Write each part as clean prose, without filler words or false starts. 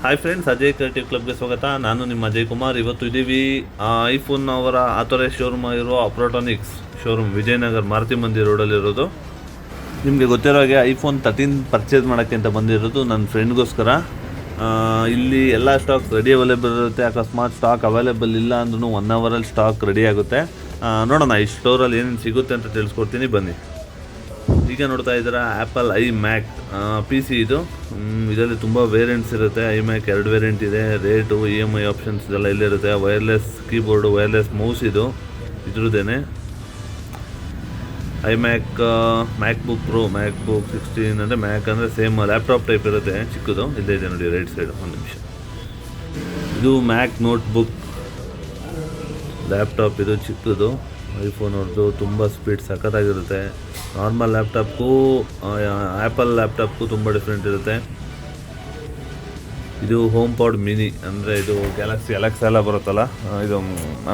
Hi friends, Ajay creative ಕ್ಲಬ್ಗೆ ಸ್ವಾಗತ. ನಾನು ನಿಮ್ಮ ಅಜಯ್ ಕುಮಾರ್. ಇವತ್ತು ಇದ್ದೀವಿ ಐಫೋನ್ ಅವರ ಆಥೋರೈಸ್ ಶೋರೂಮ್ ಆಗಿರುವ ಅಪ್ರೋಟಾನಿಕ್ಸ್ ಶೋರೂಮ್ ವಿಜಯನಗರ್ ಮಾರುತಿ ಮಂದಿರ್ ರೋಡಲ್ಲಿರೋದು. ನಿಮಗೆ ಗೊತ್ತಿರೋ ಹಾಗೆ ಐಫೋನ್ 13 ಪರ್ಚೇಸ್ ಮಾಡೋಕ್ಕೆ ಅಂತ ಬಂದಿರೋದು ನನ್ನ ಫ್ರೆಂಡ್ಗೋಸ್ಕರ. ಇಲ್ಲಿ ಎಲ್ಲ ಸ್ಟಾಕ್ಸ್ ರೆಡಿ ಅವೈಲೇಬಲ್ ಇರುತ್ತೆ. ಅಕಸ್ಮಾತ್ ಸ್ಟಾಕ್ ಅವೈಲೇಬಲ್ ಇಲ್ಲ ಅಂದ್ರೂ 1 ಅವರಲ್ಲಿ ಸ್ಟಾಕ್ ರೆಡಿ ಆಗುತ್ತೆ. ನೋಡೋಣ ಈ ಸ್ಟೋರಲ್ಲಿ ಏನೇನು ಸಿಗುತ್ತೆ ಅಂತ ತಿಳಿಸ್ಕೊಡ್ತೀನಿ, ಬನ್ನಿ. ಈಗ ನೋಡ್ತಾ ಇದ್ದೀರಾ ಆ್ಯಪಲ್ iMac PC ಇದು. ಇದರಲ್ಲಿ ತುಂಬ ವೇರಿಯಂಟ್ಸ್ ಇರುತ್ತೆ. iMac 2 ವೇರಿಯಂಟ್ ಇದೆ. ರೇಟು, EMI ಆಪ್ಷನ್ಸ್ ಇದೆಲ್ಲ ಇಲ್ಲಿರುತ್ತೆ. ವೈರ್ಲೆಸ್ ಕೀಬೋರ್ಡು, ವೈರ್ಲೆಸ್ ಮೌಸ್ ಇದ್ರದ್ದೇನೆ. iMac ಮ್ಯಾಕ್ಬುಕ್ ಪ್ರೋ, ಮ್ಯಾಕ್ಬುಕ್ 16 ಅಂದರೆ ಮ್ಯಾಕ್ ಅಂದರೆ ಸೇಮ್ ಲ್ಯಾಪ್ಟಾಪ್ ಟೈಪ್ ಇರುತ್ತೆ, ಚಿಕ್ಕದು. ಇಲ್ಲೇ ಇದೆ ನೋಡಿ ರೈಟ್ ಸೈಡ್, ಒಂದು ನಿಮಿಷ. ಇದು ಮ್ಯಾಕ್ ನೋಟ್ಬುಕ್ ಲ್ಯಾಪ್ಟಾಪ್, ಇದು ಚಿಕ್ಕದು. ಐಫೋನ್ ಅವ್ರದ್ದು ತುಂಬ ಸ್ಪೀಡ್ ಸಖತ್ತಾಗಿರುತ್ತೆ. ನಾರ್ಮಲ್ ಲ್ಯಾಪ್ಟಾಪ್ಗೂ ಆ್ಯಪಲ್ ಲ್ಯಾಪ್ಟಾಪ್ಗೂ ತುಂಬ ಡಿಫ್ರೆಂಟ್ ಇರುತ್ತೆ. ಇದು ಹೋಮ್ ಪಾಡ್ ಮಿನಿ, ಅಂದರೆ ಇದು ಗ್ಯಾಲಕ್ಸಿ ಅಲೆಕ್ಸಾ ಎಲ್ಲ ಬರುತ್ತಲ್ಲ, ಇದು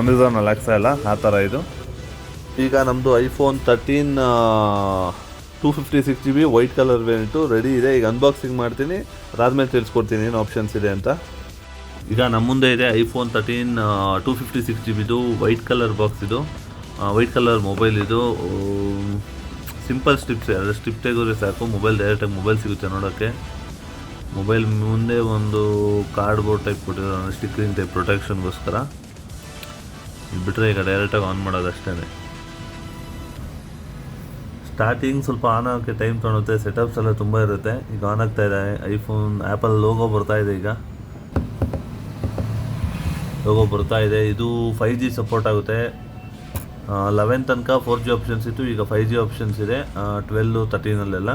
ಅಮೆಝಾನ್ ಅಲೆಕ್ಸಾ ಎಲ್ಲ ಆ ಥರ ಇದು. ಈಗ ನಮ್ಮದು iPhone 13 256 GB white colour variant ready ಇದೆ. ಈಗ ಅನ್ಬಾಕ್ಸಿಂಗ್ ಮಾಡ್ತೀನಿ, ಅದಾದಮೇಲೆ ತಿಳಿಸ್ಕೊಡ್ತೀನಿ ಏನು ಆಪ್ಷನ್ಸ್ ಇದೆ ಅಂತ. ಈಗ ನಮ್ಮ ಮುಂದೆ ಇದೆ iPhone 13 256 GB white colour box. ಇದು ವೈಟ್ ಕಲರ್ ಮೊಬೈಲ್. ಇದು ಸಿಂಪಲ್ ಸ್ಟಿಪ್ಸ್, ಎರಡು ಸ್ಟಿಪ್ ತೆಗೆದ್ರೆ ಸಾಕು, ಮೊಬೈಲ್ ಡೈರೆಕ್ಟಾಗಿ ಮೊಬೈಲ್ ಸಿಗುತ್ತೆ ನೋಡೋಕ್ಕೆ. ಮೊಬೈಲ್ ಮುಂದೆ ಒಂದು ಕಾರ್ಡ್ಬೋರ್ಡ್ ಟೈಪ್ ಕೊಟ್ಟಿದ್ದಾರೆ, ಸ್ಟಿಕ್ಕರಿಂಗ್ ಟೈಪ್ ಪ್ರೊಟೆಕ್ಷನ್ಗೋಸ್ಕರ. ಇದು ಬಿಟ್ಟರೆ ಈಗ ಡೈರೆಕ್ಟಾಗಿ ಆನ್ ಮಾಡೋದು ಅಷ್ಟೇ. ಸ್ಟಾರ್ಟಿಂಗ್ ಸ್ವಲ್ಪ ಆನ್ ಆಗೋಕ್ಕೆ ಟೈಮ್ ತೊಗೊಳುತ್ತೆ, ಸೆಟಪ್ಸ್ ಎಲ್ಲ ತುಂಬ ಇರುತ್ತೆ. ಈಗ ಆನ್ ಆಗ್ತಾ ಇದೆ. ಐಫೋನ್ ಆ್ಯಪಲ್ ಲೋಗೋ ಬರ್ತಾ ಇದೆ. ಈಗ ಲೋಗೋ ಬರ್ತಾ ಇದೆ. ಇದು 5G ಸಪೋರ್ಟ್ ಆಗುತ್ತೆ. 11 ತನಕ 4G ಆಪ್ಷನ್ಸ್ ಇತ್ತು, ಈಗ 5G ಆಪ್ಷನ್ಸ್ ಇದೆ 12, 13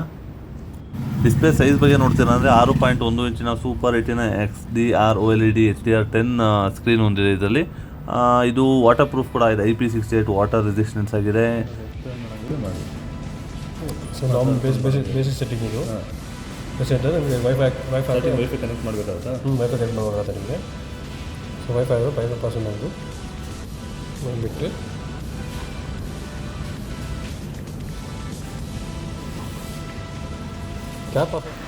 ಡಿಸ್ಪ್ಲೇ ಸೈಜ್ ಬಗ್ಗೆ ನೋಡ್ತೀರಾ ಅಂದರೆ 6.1 ಇಂಚಿನ super retina XDR OLED HDR10 screen ಹೊಂದಿದೆ ಇದರಲ್ಲಿ. ಇದು ವಾಟರ್ ಪ್ರೂಫ್ ಕೂಡ ಇದೆ, IP68 ವಾಟರ್ ರೆಸಿಸ್ಟೆನ್ಸ್ ಆಗಿದೆ. ಬೇಸಿಕ್ ಸೆಟ್ಟಿಂಗ್ ಇದು. ನಿಮಗೆ ವೈಫೈ ಕನೆಕ್ಟ್ ಮಾಡಬೇಕಾಗುತ್ತೆ. ವೈಫೈ ಕನೆಕ್ಟ್ ಮಾಡಬೇಕಾಗುತ್ತೆ ನಿಮಗೆ. ಸೊ ವೈಫೈ ಪಾಸ್ವರ್ಡ್ ಅದು ಬಿಟ್ಟು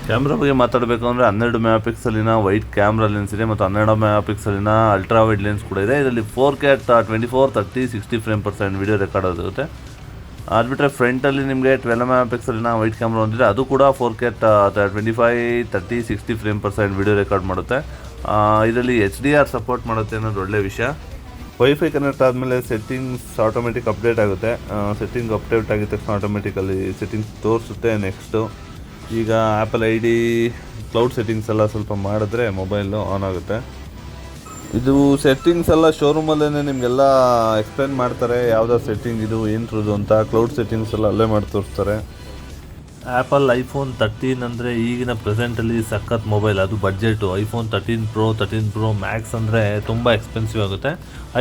ಕ್ಯಾಮ್ರಾ ಬಗ್ಗೆ ಮಾತಾಡಬೇಕು ಅಂದರೆ 12 ಮೆಗಾ ಪಿಕ್ಸಲಿನ ವೈಟ್ ಕ್ಯಾಮ್ರಾ ಲೆನ್ಸ್ ಇದೆ ಮತ್ತು 12 ಮೆಗಾ ಪಿಕ್ಸಲಿನ ಅಲ್ಟ್ರಾ ವೈಡ್ ಲೆನ್ಸ್ ಕೂಡ ಇದೆ. ಇದರಲ್ಲಿ 4K 24, 30, 60 frame per second video record ಆಗುತ್ತೆ. ಅದು ಬಿಟ್ಟರೆ ಫ್ರಂಟಲ್ಲಿ ನಿಮಗೆ 12 ಮೆಗಾ ಪಿಕ್ಸಲಿನ ವೈಟ್ ಕ್ಯಾಮ್ರಾ ಹೊಂದಿದೆ, ಅದು ಕೂಡ 4K 25, 30, 60 frame per second video record ಮಾಡುತ್ತೆ. ಇದರಲ್ಲಿ HDR ಸಪೋರ್ಟ್ ಮಾಡುತ್ತೆ ಅನ್ನೋದು ಒಳ್ಳೆಯ ವಿಷಯ. ವೈಫೈ ಕನೆಕ್ಟ್ ಆದಮೇಲೆ ಸೆಟ್ಟಿಂಗ್ಸ್ ಆಟೋಮೆಟಿಕ್ ಅಪ್ಡೇಟ್ ಆಗುತ್ತೆ. ಸೆಟ್ಟಿಂಗ್ ಅಪ್ಡೇಟ್ ಆಗಿದ ತಕ್ಷಣ ಆಟೋಮೆಟಿಕಲ್ಲಿ ಸೆಟ್ಟಿಂಗ್ಸ್ ತೋರಿಸುತ್ತೆ. ನೆಕ್ಸ್ಟು ಈಗ ಆ್ಯಪಲ್ ID ಕ್ಲೌಡ್ ಸೆಟ್ಟಿಂಗ್ಸ್ ಎಲ್ಲ ಸ್ವಲ್ಪ ಮಾಡಿದ್ರೆ ಮೊಬೈಲು ಆನ್ ಆಗುತ್ತೆ. ಇದು ಸೆಟ್ಟಿಂಗ್ಸ್ ಎಲ್ಲ ಶೋರೂಮಲ್ಲೇ ನಿಮಗೆಲ್ಲ ಎಕ್ಸ್ಪ್ಲೇನ್ ಮಾಡ್ತಾರೆ, ಯಾವುದೋ ಸೆಟ್ಟಿಂಗ್ ಇದು ಏನ್ರದು ಅಂತ. ಕ್ಲೌಡ್ ಸೆಟ್ಟಿಂಗ್ಸ್ ಎಲ್ಲ ಅಲ್ಲೇ ಮಾಡಿ ತೋರಿಸ್ತಾರೆ. ಆ್ಯಪಲ್ ಐಫೋನ್ 13 ಅಂದರೆ ಈಗಿನ ಪ್ರೆಸೆಂಟಲ್ಲಿ ಸಖತ್ ಮೊಬೈಲ್, ಅದು budget. IPhone 13 Pro, 13 Pro Max ಅಂದರೆ ತುಂಬ ಎಕ್ಸ್ಪೆನ್ಸಿವ್ ಆಗುತ್ತೆ.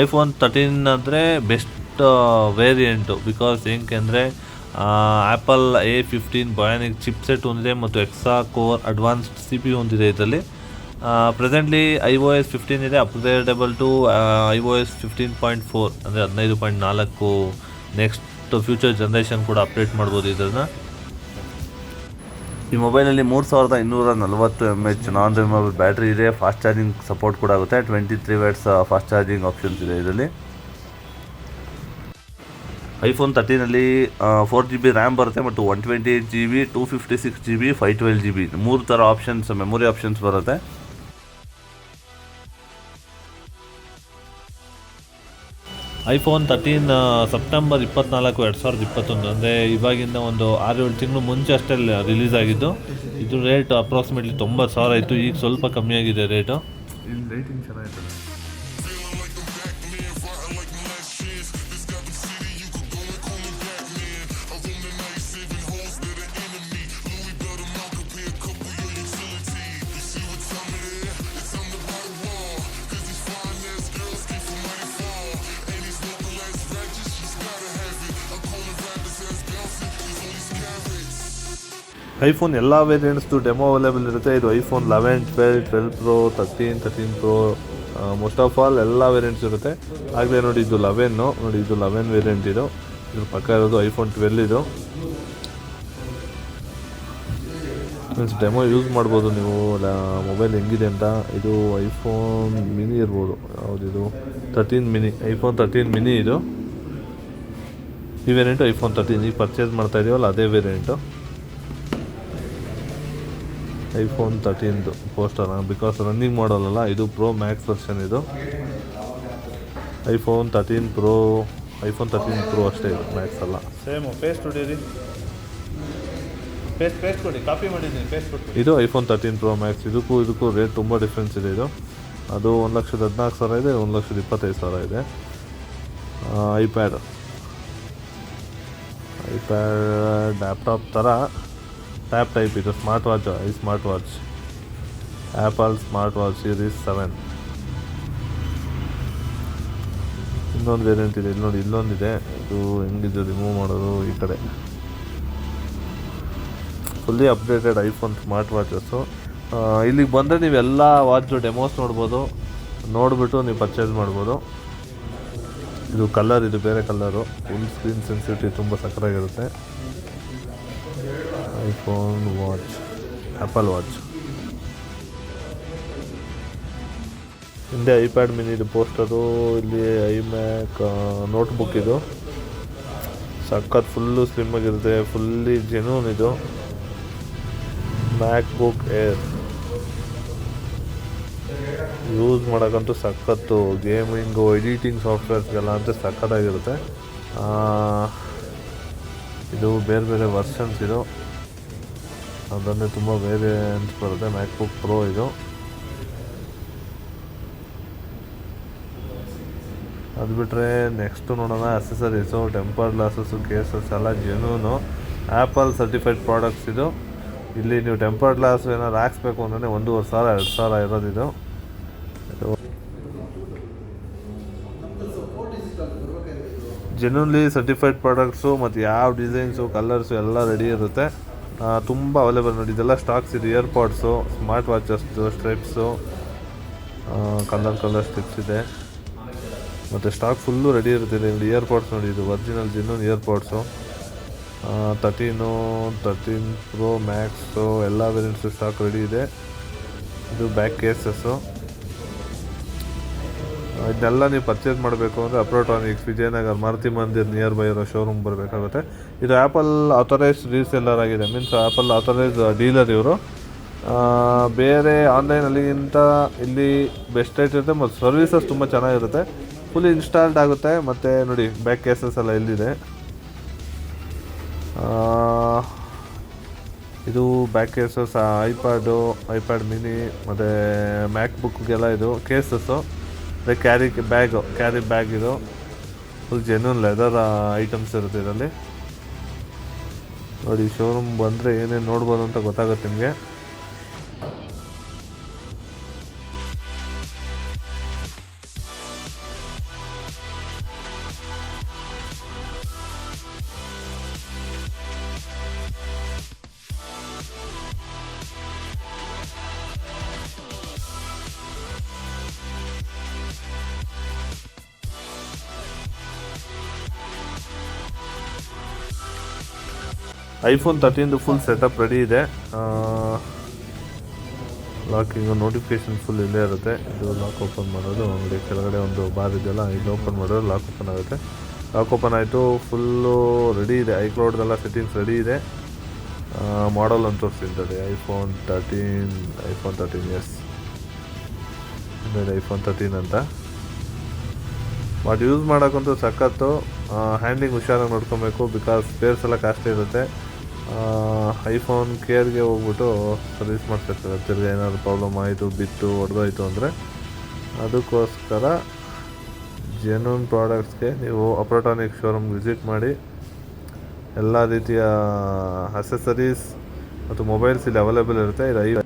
ಐಫೋನ್ 13 ಅಂದರೆ ಬೆಸ್ಟ್ ವೇರಿಯಂಟು. ಬಿಕಾಸ್ ಏನಕ್ಕೆ ಅಂದರೆ ಆ್ಯಪಲ್ A15 ಬಯೋನಿಕ್ ಚಿಪ್ಸೆಟ್ ಹೊಂದಿದೆ ಮತ್ತು ಎಕ್ಸಾ ಕೋರ್ ಅಡ್ವಾನ್ಸ್ಡ್ CPU ಹೊಂದಿದೆ ಇದರಲ್ಲಿ. ಪ್ರೆಸೆಂಟ್ಲಿ iOS 15 ಇದೆ, ಅಪ್ಗ್ರೇಡಬಲ್ ಟು iOS 15.4 ಅಂದರೆ 15.4. ನೆಕ್ಸ್ಟ್ ಫ್ಯೂಚರ್ ಜನ್ರೇಷನ್ ಕೂಡ ಅಪ್ಡೇಟ್ ಮಾಡ್ಬೋದು ಇದನ್ನು. ಈ ಮೊಬೈಲಲ್ಲಿ 3240 mAh ನಾನ್ ರಿಮೂವಬಲ್ ಬ್ಯಾಟ್ರಿ ಇದೆ. ಫಾಸ್ಟ್ ಚಾರ್ಜಿಂಗ್ ಸಪೋರ್ಟ್ ಕೂಡ ಆಗುತ್ತೆ. 23 ವಾಟ್ಸ್ ಫಾಸ್ಟ್ ಚಾರ್ಜಿಂಗ್ ಆಪ್ಷನ್ಸ್ ಇದೆ ಇದರಲ್ಲಿ. ಐಫೋನ್ 13ನಲ್ಲಿ 4GB ರ್ಯಾಮ್ ಬರುತ್ತೆ ಮತ್ತು 128GB, 256GB, 512GB 3 ಥರ ಆಪ್ಷನ್ಸ್, ಮೆಮೊರಿ ಆಪ್ಷನ್ಸ್ ಬರುತ್ತೆ. ಐಫೋನ್ 13 ಸೆಪ್ಟೆಂಬರ್ 24, 2021 ಅಂದರೆ ಇವಾಗಿಂದ ಒಂದು 6-7 ತಿಂಗಳು ಮುಂಚೆ ಅಷ್ಟೇ ರಿಲೀಸ್ ಆಗಿದ್ದು. ಇದು ರೇಟ್ ಅಪ್ರಾಕ್ಸಿಮೇಟ್ಲಿ 90,000 ಇತ್ತು. ಈಗ ಸ್ವಲ್ಪ ಕಮ್ಮಿ ಆಗಿದೆ ರೇಟು. ರೇಟಿಂಗ್ ಚೆನ್ನಾಗಿದೆ. ಐಫೋನ್ ಎಲ್ಲ ವೇರಿಯಂಟ್ಸ್ದು ಡೆಮೋ ಅವೈಲೇಬಲ್ ಇರುತ್ತೆ. ಇದು iPhone 11, 12, 12 Pro, 13, 13 Pro, most of all ಎಲ್ಲ ವೇರಿಯಂಟ್ಸ್ ಇರುತ್ತೆ. ಆಗಲೇ ನೋಡಿ ಇದು 11, ನೋಡಿ ಇದು 11 ವೇರಿಯಂಟ್. ಇದು ಇದ್ರ ಪಕ್ಕ ಇರೋದು ಐಫೋನ್ 12. ಇದು ಮೀನ್ಸ್ ಡೆಮೋ ಯೂಸ್ ಮಾಡ್ಬೋದು ನೀವು ಮೊಬೈಲ್ ಹೆಂಗಿದೆ ಅಂತ. ಇದು ಐಫೋನ್ ಮಿನಿ ಇರ್ಬೋದು, ಯಾವುದಿದು 13 ಮಿನಿ, ಐಫೋನ್ 13 ಮಿನಿ ಇದು. ಈ ವೇರಿಯಂಟು ಐಫೋನ್ 13 ಈಗ ಪರ್ಚೇಸ್ ಮಾಡ್ತಾ ಇದೀವಲ್ಲ ಅದೇ ವೇರಿಯಂಟು ಐಫೋನ್ 13ದು ಪೋಸ್ಟರ್, ಬಿಕಾಸ್ ರನ್ನಿಂಗ್ ಮಾಡಲ್ಲ. ಇದು ಪ್ರೋ ಮ್ಯಾಕ್ಸ್ ವರ್ಷನ್, ಇದು ಐಫೋನ್ 13 ಪ್ರೋ, ಐಫೋನ್ 13 ಪ್ರೋ ಅಷ್ಟೇ, ಇದು ಮ್ಯಾಕ್ಸ್ ಅಲ್ಲ. ಸೇಮು ಪೇಸ್ಟ್ ಹೊಡೀರಿ, ಪೇಸ್ಟ್ ಕೊಡಿ, ಕಾಪಿ ಮಾಡಿದ್ದೀನಿ, ಪೇಸ್ಟ್ ಕೊಟ್ಟು. ಇದು ಐಫೋನ್ 13 ಪ್ರೋ ಮ್ಯಾಕ್ಸ್. ಇದಕ್ಕೂ ರೇಟ್ ತುಂಬ ಡಿಫ್ರೆನ್ಸ್ ಇದೆ. ಇದು ಅದು 1,14,000 ಇದೆ, 1,25,000 ಇದೆ. ಐಪ್ಯಾಡ್ ಲ್ಯಾಪ್ಟಾಪ್ ಥರ ಟ್ಯಾಪ್ ಟೈಪ್ ಇದು. Smart watch, Apple smart watch series 7. ಇನ್ನೊಂದು ವೇರಿಯಂಟ್ ಇದೆ, ಇಲ್ಲಿ ನೋಡಿ, ಇಲ್ಲೊಂದಿದೆ. ಇದು ಹೆಂಗಿದು ರಿಮೂವ್ ಮಾಡೋದು, ಈ ಕಡೆ fully updated iPhone smart watches. ಇಲ್ಲಿಗೆ ಬಂದರೆ ನೀವು ಎಲ್ಲ ವಾಚು ಡೆಮೋಸ್ ನೋಡಿಬಿಟ್ಟು ನೀವು ಪರ್ಚೇಸ್ ಮಾಡ್ಬೋದು. ಇದು ಕಲರ್, ಇದು ಬೇರೆ ಕಲರು, ಫುಲ್ ಸ್ಕ್ರೀನ್ ಸೆನ್ಸಿಟಿವ್, ತುಂಬ ಸಕ್ಕತ್ತಾಗಿರುತ್ತೆ. IPhone watch, Apple watch. ಹಿಂದೆ ಐಪ್ಯಾಡ್ ಮಿನಿ ಇದು ಪೋಸ್ಟರು, ಇಲ್ಲಿ ಐಮ್ಯಾಕ್ ನೋಟ್ಬುಕ್. ಇದು ಸಖತ್ ಫುಲ್ಲು ಸ್ಲಿಮ್ ಆಗಿರುತ್ತೆ, ಫುಲ್ಲಿ ಜೆನ್ಯೂನ್. ಇದು ಮ್ಯಾಕ್ಬುಕ್ ಏರ್ ಯೂಸ್ ಮಾಡೋಕ್ಕಂತೂ ಸಖತ್ತು, ಗೇಮಿಂಗು ಎಡಿಟಿಂಗ್ ಸಾಫ್ಟ್ವೇರ್ಸ್ಗೆಲ್ಲ ಅಂತ ಸಖತ್ತಾಗಿರುತ್ತೆ. ಇದು ಬೇರೆ ಬೇರೆ ವರ್ಷನ್ಸ್, ಇದು ಅದನ್ನೇ ತುಂಬ ವೇರಿಯಂಟ್ಸ್ ಬರುತ್ತೆ. ಮ್ಯಾಕ್ಬುಕ್ ಪ್ರೋ ಇದು. ಅದು ಬಿಟ್ಟರೆ ನೆಕ್ಸ್ಟು ನೋಡೋಣ ಅಸೆಸರೀಸು, ಟೆಂಪರ್ ಗ್ಲಾಸಸ್ಸು, ಕೇಸಸ್ ಎಲ್ಲ ಜೆನ್ಯೂನು ಆ್ಯಪಲ್ ಸರ್ಟಿಫೈಡ್ ಪ್ರಾಡಕ್ಟ್ಸ್. ಇದು ಇಲ್ಲಿ ನೀವು ಟೆಂಪರ್ ಗ್ಲಾಸ್ ಏನಾದ್ರು ಹಾಕ್ಸ್ಬೇಕು ಅಂದರೆ 1,500 2,000 ಇರೋದಿದು. ಜೆನ್ಯೂನ್ಲಿ ಸರ್ಟಿಫೈಡ್ ಪ್ರಾಡಕ್ಟ್ಸು ಮತ್ತು ಯಾವ ಡಿಸೈನ್ಸು ಕಲರ್ಸು ಎಲ್ಲ ರೆಡಿ ಇರುತ್ತೆ. ತುಂಬ ಅವೈಲೇಬಲ್ ನೋಡಿ, ಇದೆಲ್ಲ ಸ್ಟಾಕ್ಸ್ ಇದೆ. ಇಯರ್ಪಾಡ್ಸು, ಸ್ಮಾರ್ಟ್ ವಾಚಸ್ದು ಸ್ಟ್ರಿಪ್ಸು, ಕಲರ್ ಸ್ಟ್ರಿಪ್ಸ್ ಇದೆ, ಮತ್ತು ಸ್ಟಾಕ್ ಫುಲ್ಲು ರೆಡಿ ಇರುತ್ತೆ. ಇಲ್ಲಿ ಇಯರ್ಪಾಡ್ಸ್ ನೋಡಿ, ಇದು ಒರಿಜಿನಲ್ ಜೆನ್ಯೂನ್ ಇಯರ್ಪಾಡ್ಸು. 13 ಪ್ರೋ ಮ್ಯಾಕ್ಸು ಎಲ್ಲ ವೇರಿಯಂಟ್ಸು ಸ್ಟಾಕ್ ರೆಡಿ ಇದೆ. ಇದು ಬ್ಯಾಕ್ ಕೇಸಸ್ಸು. ಇದನ್ನೆಲ್ಲ ನೀವು ಪರ್ಚೇಸ್ ಮಾಡಬೇಕು ಅಂದರೆ ಅಪ್ರೋಟಾನಿಕ್ಸ್, ವಿಜಯನಗರ್, ಮಾರುತಿ ಮಂದಿರ್ ನಿಯರ್ ಬೈ ಇರೋ ಶೋರೂಮ್ ಬರಬೇಕಾಗುತ್ತೆ. ಇದು ಆ್ಯಪಲ್ ಆಥರೈಸ್ ರೀಸೆಲ್ಲರ್ ಆಗಿದೆ, ಮೀನ್ಸ್ ಆ್ಯಪಲ್ ಆಥರೈಸ್ ಡೀಲರ್ ಇವರು. ಬೇರೆ ಆನ್ಲೈನಲ್ಲಿಗಿಂತ ಇಲ್ಲಿ ಬೆಸ್ಟ್ ರೇಟ್ ಇರುತ್ತೆ ಮತ್ತು ಸರ್ವಿಸಸ್ ತುಂಬ ಚೆನ್ನಾಗಿರುತ್ತೆ. ಫುಲ್ ಇನ್ಸ್ಟಾಲ್ಡ್ ಆಗುತ್ತೆ. ಮತ್ತು ನೋಡಿ ಬ್ಯಾಕ್ ಕೇಸಸ್ ಎಲ್ಲ ಎಲ್ಲಿದೆ. ಇದು ಬ್ಯಾಕ್ ಕೇಸಸ್ ಐಪ್ಯಾಡ್ ಮಿನಿ ಮತ್ತು ಮ್ಯಾಕ್ಬುಕ್ಗೆಲ್ಲ ಇದು ಕೇಸಸ್ಸು. ಅದೇ ಕ್ಯಾರಿ ಬ್ಯಾಗ್ ಇದು ಫುಲ್ ಜೆನ್ಯೂನ್ ಲೆದರ್ ಐಟಮ್ಸ್ ಇರುತ್ತೆ ಇದರಲ್ಲಿ. ನೋಡಿ ಶೋರೂಮ್ ಬಂದರೆ ಏನೇನು ನೋಡ್ಬೋದು ಅಂತ ಗೊತ್ತಾಗುತ್ತೆ ನಿಮಗೆ. ಐಫೋನ್ 13 ಫುಲ್ ಸೆಟಪ್ ರೆಡಿ ಇದೆ. ಲಾಕಿಂಗ್ ನೋಟಿಫಿಕೇಶನ್ ಫುಲ್ ಇಲ್ಲೇ ಇರುತ್ತೆ. ಇದು ಲಾಕ್ ಓಪನ್ ಮಾಡೋದು, ಅಂಗಡಿ ಕೆಳಗಡೆ ಒಂದು ಬಾರ್ ಇದೆಯಲ್ಲ, ಇದು ಓಪನ್ ಮಾಡೋದು ಲಾಕ್ ಓಪನ್ ಆಗುತ್ತೆ. ಲಾಕ್ ಓಪನ್ ಆಯಿತು, ಫುಲ್ಲು ರೆಡಿ ಇದೆ. ಐಕ್ಲೌಡ್ದೆಲ್ಲ ಸೆಟ್ಟಿಂಗ್ಸ್ ರೆಡಿ ಇದೆ. ಮಾಡಲ್ ಅಂತ ತೋರಿಸ್ತಿದ್ದಾರೆ ಐಫೋನ್ 13 ಎಸ್, ಐಫೋನ್ 13 ಅಂತ. ಬಟ್ ಯೂಸ್ ಮಾಡೋಕ್ಕಂತೂ ಸಖತ್ತು. ಹ್ಯಾಂಡ್ಲಿಂಗ್ ಹುಷಾರಾಗಿ ನೋಡ್ಕೊಬೇಕು, ಬಿಕಾಸ್ ಸ್ಪೇರ್ಸ್ ಎಲ್ಲ ಕಾಸ್ಟ್ಲಿ ಇರುತ್ತೆ. ಐಫೋನ್ ಕೇರ್ಗೆ ಹೋಗ್ಬಿಟ್ಟು ಸರ್ವಿಸ್ ಮಾಡಿಸ್ತಿರ್ತಾರೆ. ತಿರ್ಗಿ ಏನಾದರೂ ಪ್ರಾಬ್ಲಮ್ ಆಯಿತು, ಬಿತ್ತು, ಹೊಡೆದೋಯ್ತು ಅಂದರೆ. ಅದಕ್ಕೋಸ್ಕರ ಜೆನ್ಯೂನ್ ಪ್ರಾಡಕ್ಟ್ಸ್ಗೆ ನೀವು ಅಪ್ರೋಟಾನಿಕ್ ಶೋರೂಮ್ ವಿಸಿಟ್ ಮಾಡಿ. ಎಲ್ಲ ರೀತಿಯ ಅಸೆಸರೀಸ್ ಮತ್ತು ಮೊಬೈಲ್ಸ್ ಇಲ್ಲಿ ಅವೈಲೇಬಲ್ ಇರುತ್ತೆ. ಇದು